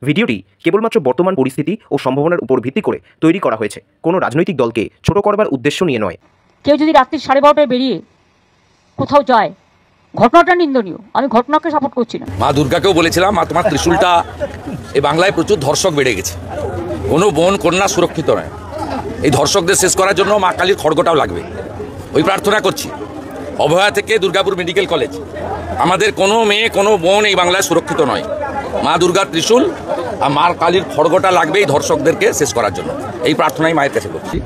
ভিডিওটি কেবলমাত্র বর্তমান পরিস্থিতি ও সম্ভাবনার উপর ভিত্তি করে তৈরি করা হয়েছে, কোনো রাজনৈতিক দলকে ছোট করবার উদ্দেশ্য নিয়ে নয়। কেউ যদি রাত্রি 12:30টায় বেরিয়ে কোথাও যায়, ঘটনাটা নিন্দনীয়, আমি ঘটনাকে সাপোর্ট করছি না। মা দুর্গাকেও বলেছিলাম, মা তোমার ত্রিশূলটা এই বাংলায় প্রচুর ধর্ষক বেড়ে গেছে, কোনো বোন কন্যা সুরক্ষিত নয়, এই ধর্ষকদের শেষ করার জন্য মা কালীর খড়গটাও লাগবে। ওই প্রার্থনা করছি অভয়া থেকে দুর্গাপুর মেডিকেল কলেজ, আমাদের কোনো মেয়ে কোনো বোন এই বাংলায় সুরক্ষিত নয়। মা দুর্গার ত্রিশূল আর মার কালীর খড়গটা লাগবে এই ধর্ষকদেরকে শেষ করার জন্য। এই প্রার্থনাই মায়ের কাছে করছি,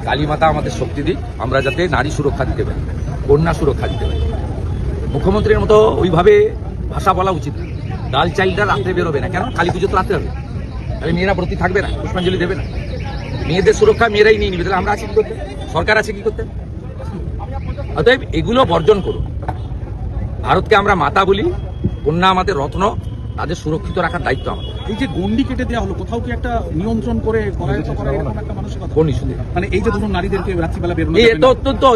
কালী মাতা আমাদের শক্তি দিক, আমরা যাতে নারী সুরক্ষা দিতে পারি, কন্যা সুরক্ষা দিতে পারি। মুখ্যমন্ত্রীর মতো ওইভাবে ভাষা বলা উচিত না। ডাল চাইলটা রাত্রে বেরোবে না, কেন? কালী পুজো তো রাত্রে হবে, তাহলে মেয়েরা প্রতি থাকবে না, পুষ্পাঞ্জলি দেবে না। মেয়েদের সুরক্ষা মেয়েরাই নিয়ে নিবে, তাহলে আমরা আছি কি করতে? সরকার আছে কি করতে? অতএব এগুলো বর্জন করুন। ভারতকে আমরা মাতা বলি, কন্যা আমাদের রত্ন, তাদের সুরক্ষিত রাখার দায়িত্ব আমাদের। এই যে গন্ডি কেটে দেওয়া হলো, কোথাও কি একটা নিয়ন্ত্রণ করে করায়ত্ত করা এরকম একটা মানসিকতা? কোন ইস্যুতে? মানে এই যে ধরুন নারীদেরকে রাত্রিবেলা বেরোনো,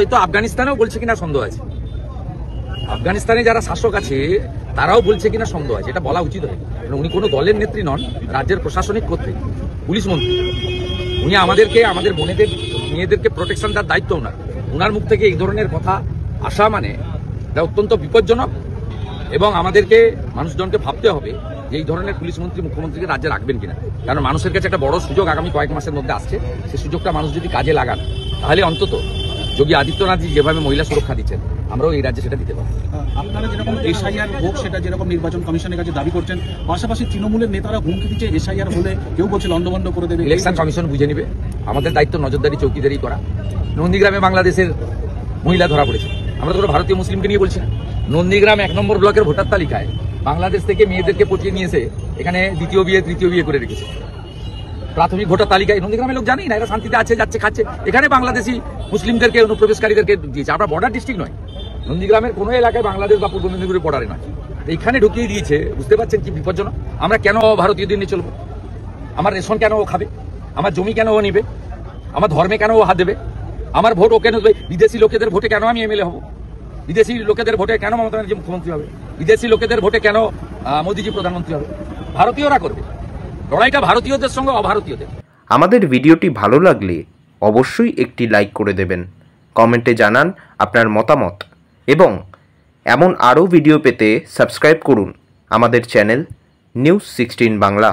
এই তো আফগানিস্তানেও বলছে কিনা সন্দেহ আছে, আফগানিস্তানে যারা শাসক আছে তারাও বলছে কিনা সন্দেহ আছে। এটা বলা উচিত হয়, উনি কোনো দলের নেত্রী নন, রাজ্যের প্রশাসনিক কর্তৃক পুলিশ মন্ত্রী। উনি আমাদেরকে, আমাদের বোনেদের মেয়েদেরকে প্রোটেকশন দেওয়ার দায়িত্ব ওনার। ওনার মুখ থেকে এই ধরনের কথা আসা মানে এটা অত্যন্ত বিপজ্জনক, এবং আমাদেরকে মানুষজনকে ভাবতে হবে যে এই ধরনের পুলিশ মন্ত্রী মুখ্যমন্ত্রীকে রাজ্যে রাখবেন কিনা। কারণ মানুষের কাছে একটা বড় সুযোগ আগামী কয়েক মাসের মধ্যে আসছে, সেই সুযোগটা মানুষ যদি কাজে লাগান তাহলে অন্তত যোগী আদিত্যনাথজি যেভাবে মহিলা সুরক্ষা দিচ্ছেন আমরাও এই রাজ্যে সেটা দিতে পারি। আপনারা যেরকম এসআইআর হোক সেটা যেরকম নির্বাচন কমিশনের কাছে দাবি করছেন, পাশাপাশি তৃণমূলের নেতারা হুমকি দিচ্ছে এসআইআর হলে কেউ বলছে লন্ডভন্ড করে দেবে। ইলেকশন কমিশন বুঝে নিবে, আমাদের দায়িত্ব নজরদারি চৌকিদারি করা। নন্দীগ্রামে বাংলাদেশের মহিলা ধরা পড়েছে, আমরা তো ভারতীয় মুসলিমকে নিয়ে বলছি না। নন্দীগ্রাম 1 নম্বর ব্লকের ভোটার তালিকায় বাংলাদেশ থেকে মেয়েদেরকে পটিয়ে নিয়ে এসে এখানে দ্বিতীয় বিয়ে তৃতীয় বিয়ে করে রেখেছে। প্রাথমিক ভোটার তালিকায় নন্দীগ্রামের লোক জানেই না, এরা শান্তিতে আছে, যাচ্ছে, খাচ্ছে। এখানে বাংলাদেশি মুসলিমদেরকে, অনুপ্রবেশকারীদেরকে দিয়েছে। আমরা বর্ডার ডিস্ট্রিক্ট নয়, নন্দীগ্রামের কোনো এলাকায় বাংলাদেশ বা পূর্ব মেদিনীপুরের বর্ডারে নয়, এখানে ঢুকিয়ে দিয়েছে। বুঝতে পারছেন কি বিপজ্জনক? আমরা কেন ভারতীয়দের নিয়ে চলবো? আমার রেশন কেন ও খাবে? আমার জমি কেন ও নিবে? আমার ধর্মে কেন ও হাত দেবে? আমার ভোট ও কেন দেবে? বিদেশি লোকেদের ভোটে কেন আমি এমএলএ হব? বিদেশি লোকেদের ভোটে কেন মমতা ব্যানার্জি মুখ্যমন্ত্রী হবে? বিদেশি লোকেদের ভোটে কেন মোদীজি প্রধানমন্ত্রী হবে? ভারতীয়রা করবে লড়াইটা, ভারতীয়দের সঙ্গে অভারতীয়দের। আমাদের ভিডিওটি ভালো লাগলে অবশ্যই একটি লাইক করে দেবেন, কমেন্টে জানান আপনার মতামত, এবং এমন আরও ভিডিও পেতে সাবস্ক্রাইব করুন আমাদের চ্যানেল নিউজ 16 বাংলা।